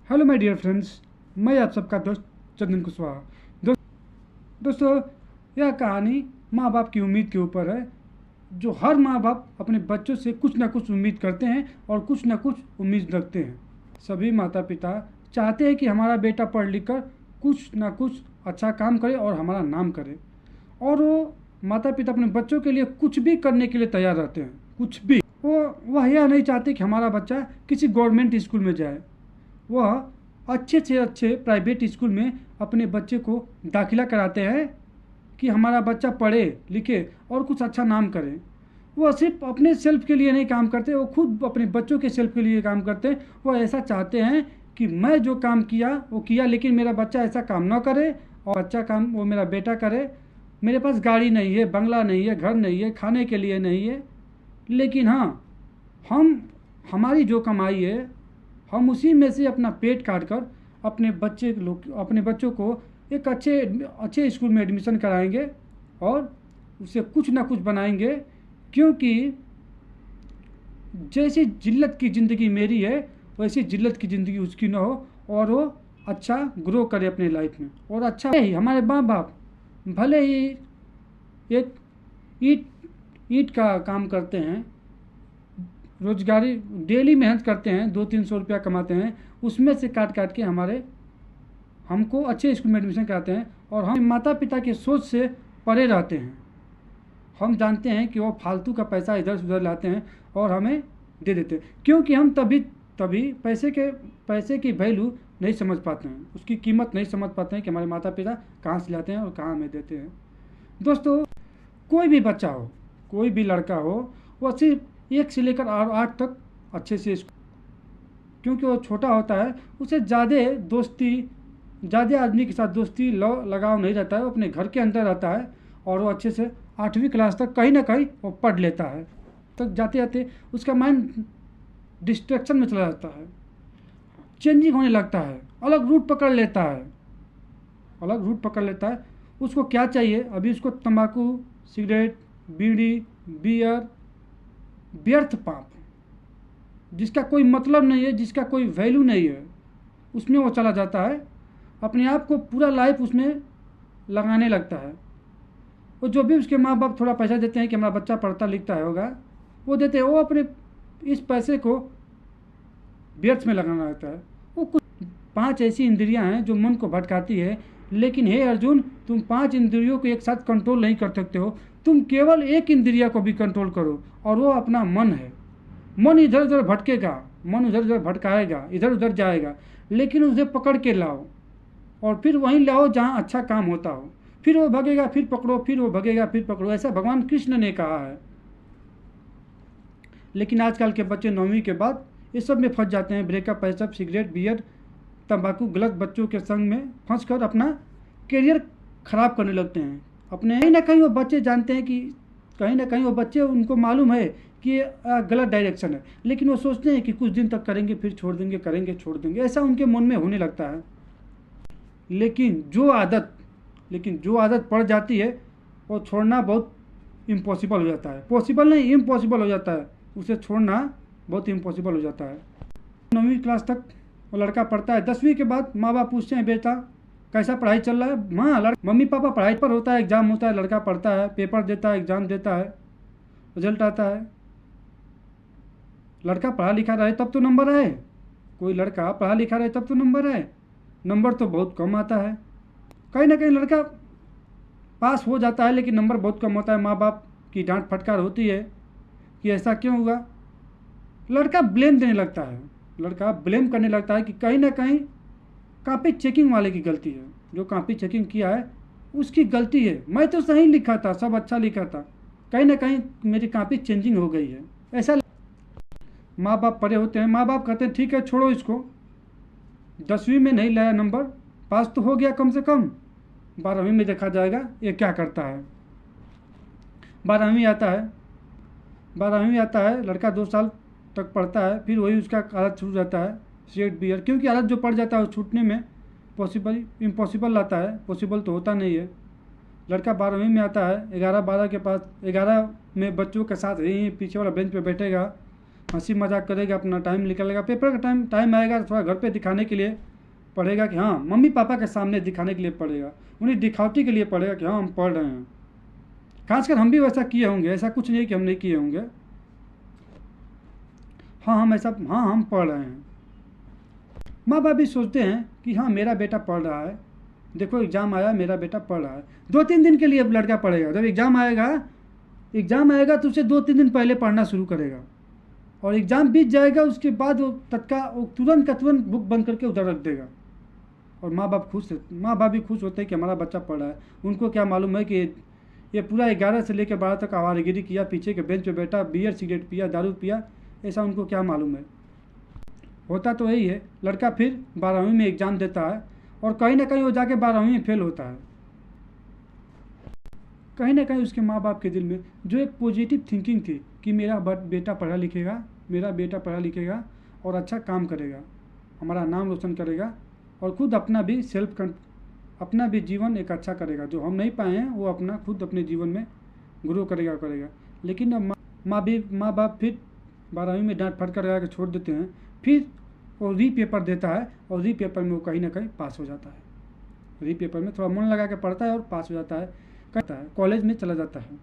Hello my dear friends, मैं आप सबका दोस्त चंदन कुशवाहा। दोस्तों, यह कहानी माँ बाप की उम्मीद के ऊपर है। जो हर माँ बाप अपने बच्चों से कुछ ना कुछ उम्मीद करते हैं और कुछ ना कुछ उम्मीद रखते हैं। सभी माता पिता चाहते हैं कि हमारा बेटा पढ़ लिख कर कुछ ना कुछ अच्छा काम करे और हमारा नाम करे। और वो माता पिता अपने बच्चों के लिए कुछ भी करने के लिए तैयार रहते हैं, कुछ भी। वह यह नहीं चाहते कि हमारा बच्चा किसी गवर्नमेंट स्कूल में जाए। वह अच्छे से अच्छे प्राइवेट स्कूल में अपने बच्चे को दाखिला कराते हैं कि हमारा बच्चा पढ़े लिखे और कुछ अच्छा नाम करे। वो सिर्फ अपने सेल्फ के लिए नहीं काम करते, वो खुद अपने बच्चों के सेल्फ के लिए काम करते हैं। वो ऐसा चाहते हैं कि मैं जो काम किया वो किया, लेकिन मेरा बच्चा ऐसा काम ना करे और अच्छा काम वो मेरा बेटा करे। मेरे पास गाड़ी नहीं है, बंगला नहीं है, घर नहीं है, खाने के लिए नहीं है, लेकिन हाँ, हमारी जो कमाई है हम उसी में से अपना पेट काट कर अपने बच्चों को एक अच्छे स्कूल में एडमिशन कराएंगे और उसे कुछ ना कुछ बनाएंगे। क्योंकि जैसी जिल्लत की ज़िंदगी मेरी है वैसी जिल्लत की ज़िंदगी उसकी ना हो और वो अच्छा ग्रो करे अपने लाइफ में। और अच्छा ही हमारे माँ बाप भले ही एक ईंट का काम करते हैं, रोजगारी डेली मेहनत करते हैं, 200-300 रुपया कमाते हैं, उसमें से काट काट के हमको अच्छे स्कूल में एडमिशन कराते हैं। और हम माता पिता की सोच से परे रहते हैं। हम जानते हैं कि वो फालतू का पैसा इधर से उधर लाते हैं और हमें दे देते हैं, क्योंकि हम तभी पैसे की वैल्यू नहीं समझ पाते हैं, उसकी कीमत नहीं समझ पाते हैं कि हमारे माता पिता कहाँ से लाते हैं और कहाँ हमें देते हैं। दोस्तों, कोई भी बच्चा हो, कोई भी लड़का हो, वो सिर्फ 1 से लेकर 8 तक अच्छे से क्योंकि वो छोटा होता है, उसे ज़्यादा आदमी के साथ दोस्ती लगाव नहीं रहता है। वो अपने घर के अंदर रहता है और वो अच्छे से 8वीं क्लास तक कहीं ना कहीं वो पढ़ लेता है। तक जाते जाते उसका माइंड डिस्ट्रैक्शन में चला जाता है, चेंजिंग होने लगता है, अलग रूट पकड़ लेता है। उसको क्या चाहिए? अभी उसको तंबाकू, सिगरेट, बीड़ी, बियर, व्यर्थ पाप, जिसका कोई मतलब नहीं है, जिसका कोई वैल्यू नहीं है, उसमें वो चला जाता है। अपने आप को पूरा लाइफ उसमें लगाने लगता है। वो जो भी उसके माँ बाप थोड़ा पैसा देते हैं कि हमारा बच्चा पढ़ता लिखता है होगा, वो देते हैं, वो अपने इस पैसे को व्यर्थ में लगाना रहता है। वो कुछ 5 ऐसी इंद्रियां हैं जो मन को भटकाती है, लेकिन हे अर्जुन, तुम 5 इंद्रियों को एक साथ कंट्रोल नहीं कर सकते हो। तुम केवल एक इंद्रिया को भी कंट्रोल करो और वो अपना मन है। मन इधर उधर भटकेगा, मन इधर उधर भटकाएगा, इधर उधर जाएगा, लेकिन उसे पकड़ के लाओ और फिर वहीं लाओ जहाँ अच्छा काम होता हो। फिर वो भगेगा, फिर पकड़ो, फिर वो भगेगा, फिर पकड़ो। ऐसा भगवान कृष्ण ने कहा है। लेकिन आजकल के बच्चे 9वीं के बाद ये सब में फंस जाते हैं। ब्रेकअप, पैसअप, सिगरेट, बियर, तंबाकू, गलत बच्चों के संग में फंस कर अपना करियर खराब करने लगते हैं। अपने कहीं ना कहीं वो बच्चे जानते हैं कि कहीं ना कहीं वो बच्चे, उनको मालूम है कि ये गलत डायरेक्शन है, लेकिन वो सोचते हैं कि कुछ दिन तक करेंगे फिर छोड़ देंगे, करेंगे छोड़ देंगे, ऐसा उनके मन में होने लगता है। लेकिन जो आदत पड़ जाती है वो छोड़ना बहुत इम्पॉसिबल हो जाता है। पॉसिबल नहीं, इम्पॉसिबल हो जाता है। उसे छोड़ना बहुत इम्पॉसिबल हो जाता है। 9वीं क्लास तक वो लड़का पढ़ता है। 10वीं के बाद माँ बाप पूछते हैं, बेटा कैसा पढ़ाई चल रहा है? मम्मी पापा पढ़ाई पर होता है, एग्ज़ाम होता है, लड़का पढ़ता है, पेपर देता है, एग्ज़ाम देता है, रिजल्ट आता है। लड़का पढ़ा लिखा रहे तब तो नंबर आए। कोई लड़का पढ़ा लिखा रहे तब तो नंबर आए। नंबर तो बहुत कम आता है। कहीं ना कहीं लड़का पास हो जाता है, लेकिन नंबर बहुत कम होता है। माँ बाप की डांट फटकार होती है कि ऐसा क्यों हुआ। लड़का ब्लेम देने लगता है, लड़का ब्लेम करने लगता है कि कहीं ना कहीं कॉपी चेकिंग वाले की गलती है। जो कॉपी चेकिंग किया है उसकी गलती है। मैं तो सही लिखा था, सब अच्छा लिखा था, कहीं ना कहीं मेरी कॉपी चेंजिंग हो गई है। ऐसा माँ बाप पढ़े होते हैं। माँ बाप कहते हैं ठीक है छोड़ो इसको, 10वीं में नहीं लाया नंबर, पास तो हो गया कम से कम, 12वीं में देखा जाएगा ये क्या करता है। 12वीं आता है, लड़का 2 साल तक पढ़ता है, फिर वही उसका आदत छूट जाता है, सिगरेट बियर। क्योंकि आदत जो पड़ जाता है वो छूटने में इम्पॉसिबल आता है, पॉसिबल तो होता नहीं है। लड़का 12वीं में आता है, 11-12 के पास, 11 में बच्चों के साथ यहीं पीछे वाला बेंच पे बैठेगा, हंसी मजाक करेगा, अपना टाइम निकालेगा। पेपर का टाइम आएगा तो थोड़ा घर पे दिखाने के लिए पढ़ेगा कि हाँ, मम्मी पापा के सामने दिखाने के लिए पढ़ेगा, उन्हें दिखावटी के लिए पढ़ेगा कि हाँ हम पढ़ रहे हैं। खासकर हम भी वैसा किए होंगे, ऐसा कुछ नहीं कि हम नहीं किए होंगे। हाँ हम पढ़ रहे हैं। माँ बाप भी सोचते हैं कि हाँ मेरा बेटा पढ़ रहा है, देखो एग्ज़ाम आया, मेरा बेटा पढ़ रहा है। 2-3 दिन के लिए अब लड़का पढ़ेगा, जब एग्ज़ाम आएगा तो उसे 2-3 दिन पहले पढ़ना शुरू करेगा, और एग्ज़ाम बीत जाएगा, उसके बाद वो तुरंत का तुरंत बुक बंद करके उधर रख देगा। और माँ बाप भी खुश होते हैं कि हमारा बच्चा पढ़ रहा है। उनको क्या मालूम है कि ये पूरा 11 से लेकर 12 तक आवारागिरी किया, पीछे के बेंच पे बैठा, बियर सिगरेट पिया, दारू पिया, ऐसा उनको क्या मालूम है। होता तो यही है। लड़का फिर 12वीं में एग्ज़ाम देता है, और कहीं ना कहीं वो जाके 12वीं में फेल होता है। कहीं ना कहीं उसके माँ बाप के दिल में जो एक पॉजिटिव थिंकिंग थी कि मेरा बेटा पढ़ा लिखेगा और अच्छा काम करेगा, हमारा नाम रोशन करेगा, और खुद अपना भी जीवन एक अच्छा करेगा, जो हम नहीं पाए हैं वो अपना खुद अपने जीवन में ग्रो करेगा। लेकिन अब माँ बाप फिर 12वीं में डांट फटकार लगा के छोड़ देते हैं। फिर वो रीपेपर देता है, और रीपेपर में वो कहीं ना कहीं पास हो जाता है। रीपेपर में थोड़ा मन लगा के पढ़ता है और पास हो जाता है, कॉलेज में चला जाता है,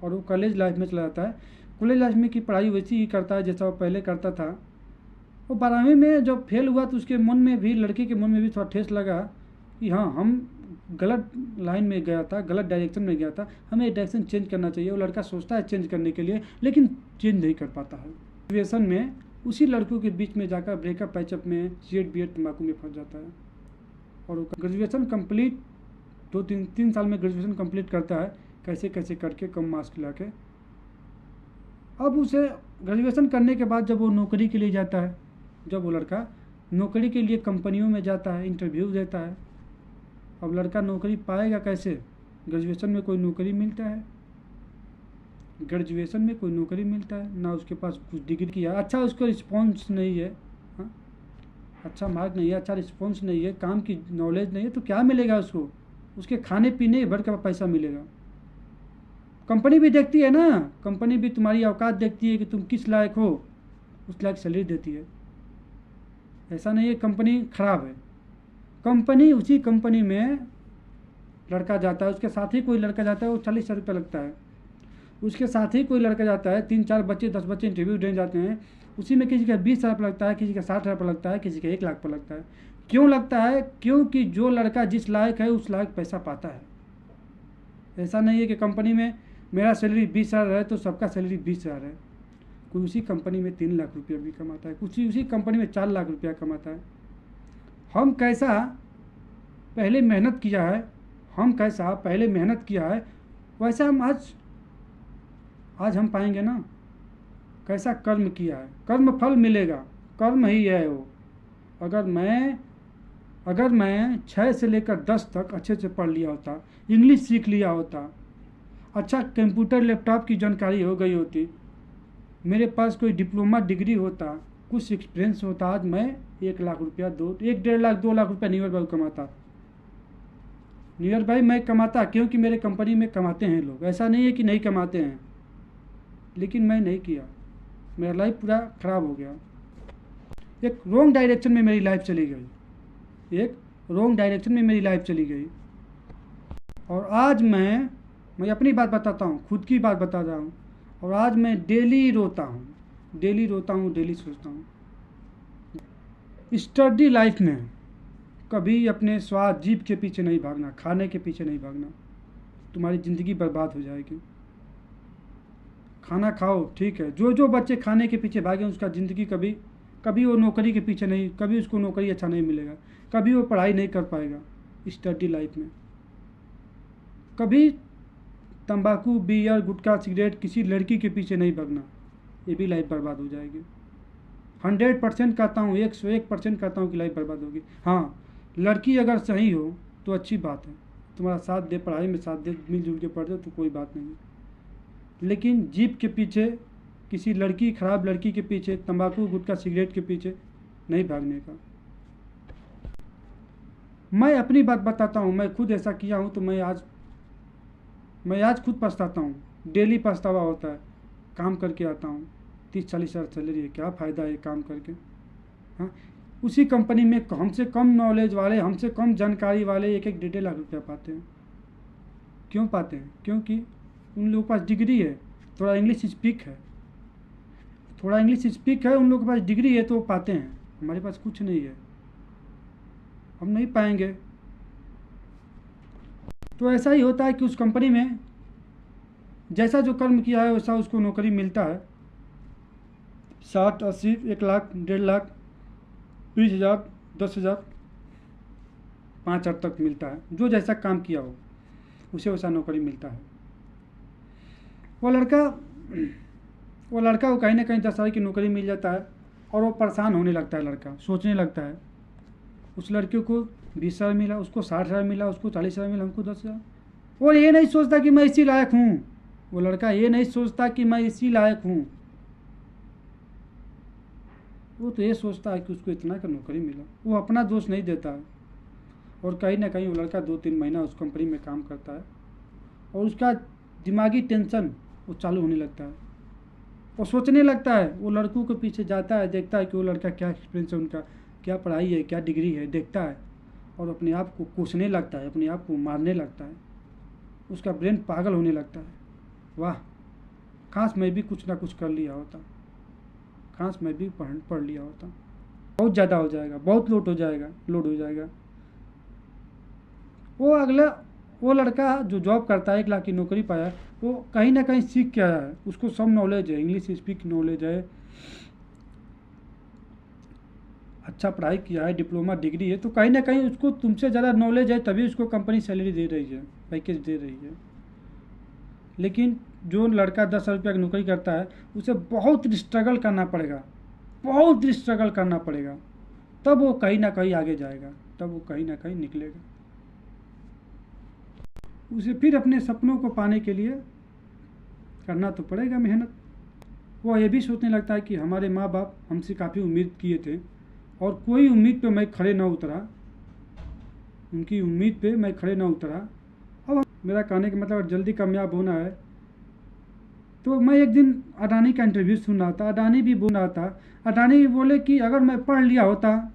और वो कॉलेज लाइफ में चला जाता है। कॉलेज लाइफ में की पढ़ाई वैसी ही करता है जैसा वो पहले करता था। वो 12वीं में जब फेल हुआ तो उसके मन में भी, लड़के के मन में भी थोड़ा ठेस लगा कि हाँ हम गलत लाइन में गया था, गलत डायरेक्शन में गया था, हमें डायरेक्शन चेंज करना चाहिए। वो लड़का सोचता है चेंज करने के लिए, लेकिन चेंज नहीं कर पाता है। ग्रेजुएशन में उसी लड़कों के बीच में जाकर ब्रेकअप पैचअप में सिगरेट बियर तम्बाकू में फंस जाता है, और वो ग्रेजुएशन कंप्लीट 2-3 साल में ग्रेजुएशन कंप्लीट करता है, कैसे कैसे करके कम मार्क्स ला के। अब उसे ग्रेजुएशन करने के बाद जब वो नौकरी के लिए जाता है, जब वो लड़का नौकरी के लिए कंपनियों में जाता है, इंटरव्यू देता है। अब लड़का नौकरी पाएगा कैसे? ग्रेजुएशन में कोई नौकरी मिलता है? ग्रेजुएशन में कोई नौकरी मिलता है ना, उसके पास कुछ डिग्री किया, अच्छा उसका रिस्पॉन्स नहीं है, हाँ अच्छा मार्क नहीं है, अच्छा रिस्पॉन्स नहीं है, काम की नॉलेज नहीं है, तो क्या मिलेगा उसको? उसके खाने पीने भर का पैसा मिलेगा। कंपनी भी देखती है ना, कंपनी भी तुम्हारी औकात देखती है कि तुम किस लायक हो, उस लायक सैलरी देती है। ऐसा नहीं है कंपनी खराब है। उसी कंपनी में लड़का जाता है, उसके साथ ही कोई लड़का जाता है, वो 40,000 रुपये लगता है। उसके साथ ही कोई लड़का जाता है, 3-4 बच्चे 10 बच्चे इंटरव्यू देने जाते हैं, उसी में किसी का 20,000 रुपये लगता है, किसी का 60,000 रुपये लगता है, किसी का 1 लाख रुपये लगता है। क्यों लगता है? क्योंकि जो लड़का जिस लायक है उस लायक पैसा पाता है। ऐसा नहीं है कि कंपनी में मेरा सैलरी 20,000 है तो सबका सैलरी 20,000 है। कोई उसी कंपनी में 3 लाख रुपया भी कमाता है, कुछ उसी कंपनी में 4 लाख रुपया कमाता है। हम कैसा पहले मेहनत किया है, वैसा हम आज हम पाएंगे ना, कैसा कर्म किया है, कर्म फल मिलेगा, कर्म ही है वो। अगर मैं 6 से लेकर 10 तक अच्छे से पढ़ लिया होता, इंग्लिश सीख लिया होता, अच्छा कंप्यूटर लैपटॉप की जानकारी हो गई होती, मेरे पास कोई डिप्लोमा डिग्री होता, कुछ एक्सपीरियंस होता, आज मैं 1 लाख रुपया 1-1.5 लाख 2 लाख रुपया नियर बाई कमाता। नियर बाई मैं कमाता, क्योंकि मेरे कंपनी में कमाते हैं लोग, ऐसा नहीं है कि नहीं कमाते हैं, लेकिन मैं नहीं किया, मेरा लाइफ पूरा ख़राब हो गया। एक रॉन्ग डायरेक्शन में मेरी लाइफ चली गई, और आज मैं अपनी बात बताता हूँ, खुद की बात बता रहा हूँ, और आज मैं डेली रोता हूँ, डेली सोचता हूँ। स्टडी लाइफ में कभी अपने स्वाद जीभ के पीछे नहीं भागना, खाने के पीछे नहीं भागना, तुम्हारी ज़िंदगी बर्बाद हो जाएगी। खाना खाओ ठीक है, जो बच्चे खाने के पीछे भागे उसका ज़िंदगी कभी वो नौकरी के पीछे नहीं, कभी उसको नौकरी अच्छा नहीं मिलेगा, कभी वो पढ़ाई नहीं कर पाएगा। स्टडी लाइफ में कभी तंबाकू बियर गुटखा सिगरेट किसी लड़की के पीछे नहीं भागना, ये भी लाइफ बर्बाद हो जाएगी। 100% कहता हूँ, 101% कहता हूँ कि लाइफ बर्बाद होगी। हाँ, लड़की अगर सही हो तो अच्छी बात है, तुम्हारा साथ दे, पढ़ाई में साथ दे, मिलजुल के पढ़ दे तो कोई बात नहीं, लेकिन जीप के पीछे, किसी खराब लड़की के पीछे, तंबाकू गुटखा सिगरेट के पीछे नहीं भागने का। मैं अपनी बात बताता हूँ, मैं खुद ऐसा किया हूँ, तो मैं आज खुद पछताता हूँ, डेली पछतावा होता है। काम करके आता हूँ, 30-40 हज़ार सैलरी है, क्या फ़ायदा है काम करके। हाँ, उसी कंपनी में हमसे कम नॉलेज वाले, हमसे कम जानकारी वाले 1-1 1.5 लाख रुपया पाते हैं। क्यों पाते हैं? क्योंकि उन लोगों के पास डिग्री है, थोड़ा इंग्लिश स्पीक है, उन लोगों के पास डिग्री है तो वो पाते हैं। हमारे पास कुछ नहीं है, हम नहीं पाएंगे। तो ऐसा ही होता है कि उस कंपनी में जैसा जो कर्म किया है वैसा उसको नौकरी मिलता है। 60, 80, 1 लाख, 1.5 लाख, 20 हज़ार, 10 हज़ार, 5 हज़ार तक मिलता है। जो जैसा काम किया हो उसे वैसा नौकरी मिलता है। वो लड़का को कहीं ना कहीं 10 साल की नौकरी मिल जाता है और वो परेशान होने लगता है। लड़का सोचने लगता है, उस लड़के को 20 हज़ार मिला, उसको 60 हज़ार मिला, उसको 40 हज़ार मिला, हमको 10 हज़ार। वो ये नहीं सोचता कि मैं इसी लायक हूँ। वो लड़का ये नहीं सोचता कि मैं इसी लायक हूँ। वो तो ये सोचता है कि उसको इतना का नौकरी मिला। वो अपना दोष नहीं देता है। और कहीं ना कहीं वो लड़का 2-3 महीना उस कंपनी में काम करता है और उसका दिमागी टेंशन वो चालू होने लगता है। वो सोचने लगता है, वो लड़कों के पीछे जाता है, देखता है कि वो लड़का क्या एक्सपीरियंस है, उनका क्या पढ़ाई है, क्या डिग्री है, देखता है और अपने आप को कोसने लगता है, अपने आप को मारने लगता है। उसका ब्रेन पागल होने लगता है। वाह, काश मैं भी कुछ ना कुछ कर लिया होता, काश मैं भी पढ़ लिया होता। बहुत ज़्यादा हो जाएगा, बहुत लोड हो जाएगा। वो लड़का जो जॉब करता है, 1 लाख की नौकरी पाया, वो कहीं ना कहीं सीख के आया है। उसको सब नॉलेज है, इंग्लिश स्पीक नॉलेज है, अच्छा पढ़ाई किया है, डिप्लोमा डिग्री है। तो कहीं ना कहीं उसको तुमसे ज़्यादा नॉलेज है, तभी उसको कंपनी सैलरी दे रही है, पैकेज दे रही है। लेकिन जो लड़का 10 हज़ार रुपया की नौकरी करता है उसे बहुत स्ट्रगल करना पड़ेगा, तब वो कहीं ना कहीं आगे जाएगा, तब वो कहीं ना कहीं निकलेगा। उसे फिर अपने सपनों को पाने के लिए करना तो पड़ेगा मेहनत। वो ये भी सोचने लगता है कि हमारे माँ बाप हमसे काफ़ी उम्मीद किए थे और कोई उम्मीद पे मैं खड़े ना उतरा, उनकी उम्मीद पे मैं खड़े ना उतरा। अब मेरा कहने का मतलब जल्दी कामयाब होना है। तो मैं एक दिन अडानी का इंटरव्यू सुन रहा था, अडानी भी बोल रहा था। अडानी भी बोले कि अगर मैं पढ़ लिया होता,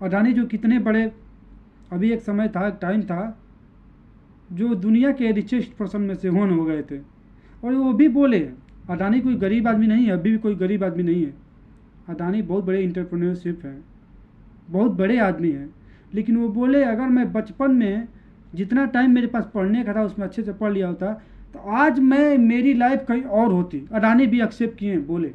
अडानी जो कितने बड़े, अभी एक समय था, टाइम था, जो दुनिया के रिचेस्ट पर्सन में से वन हो गए थे। और वो भी बोले, अडानी कोई गरीब आदमी नहीं है, अभी भी कोई गरीब आदमी नहीं है। अडानी बहुत बड़े इंटरप्रेन्योरशिप हैं, बहुत बड़े आदमी हैं। लेकिन वो बोले अगर मैं बचपन में जितना टाइम मेरे पास पढ़ने का था उसमें अच्छे से पढ़ लिया होता तो आज मेरी लाइफ कहीं और होती। अडानी भी एक्सेप्ट किए, बोले।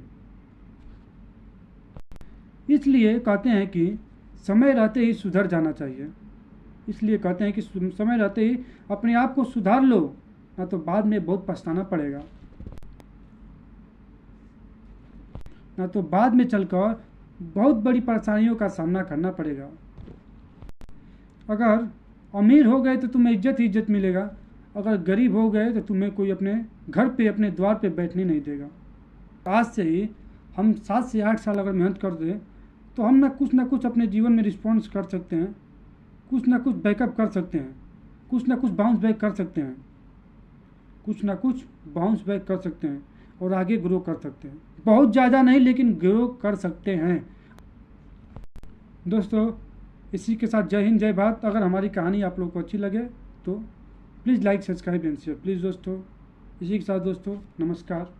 इसलिए कहते हैं कि समय रहते ही सुधर जाना चाहिए। इसलिए कहते हैं कि समय रहते ही अपने आप को सुधार लो, ना तो बाद में बहुत पछताना पड़ेगा, ना तो बाद में चलकर बहुत बड़ी परेशानियों का सामना करना पड़ेगा। अगर अमीर हो गए तो तुम्हें इज्जत मिलेगा, अगर गरीब हो गए तो तुम्हें कोई अपने घर पे, अपने द्वार पे बैठने नहीं देगा। आज से ही हम 7 से 8 साल अगर मेहनत कर दें तो हम ना कुछ अपने जीवन में रिस्पॉन्स कर सकते हैं, कुछ ना कुछ बैकअप कर सकते हैं, कुछ ना कुछ बाउंस बैक कर सकते हैं और आगे ग्रो कर सकते हैं। बहुत ज़्यादा नहीं लेकिन ग्रो कर सकते हैं। दोस्तों, इसी के साथ जय हिंद, जय भारत। अगर हमारी कहानी आप लोगों को अच्छी लगे तो please like, subscribe and share please दोस्तों। इसी के साथ दोस्तों, नमस्कार।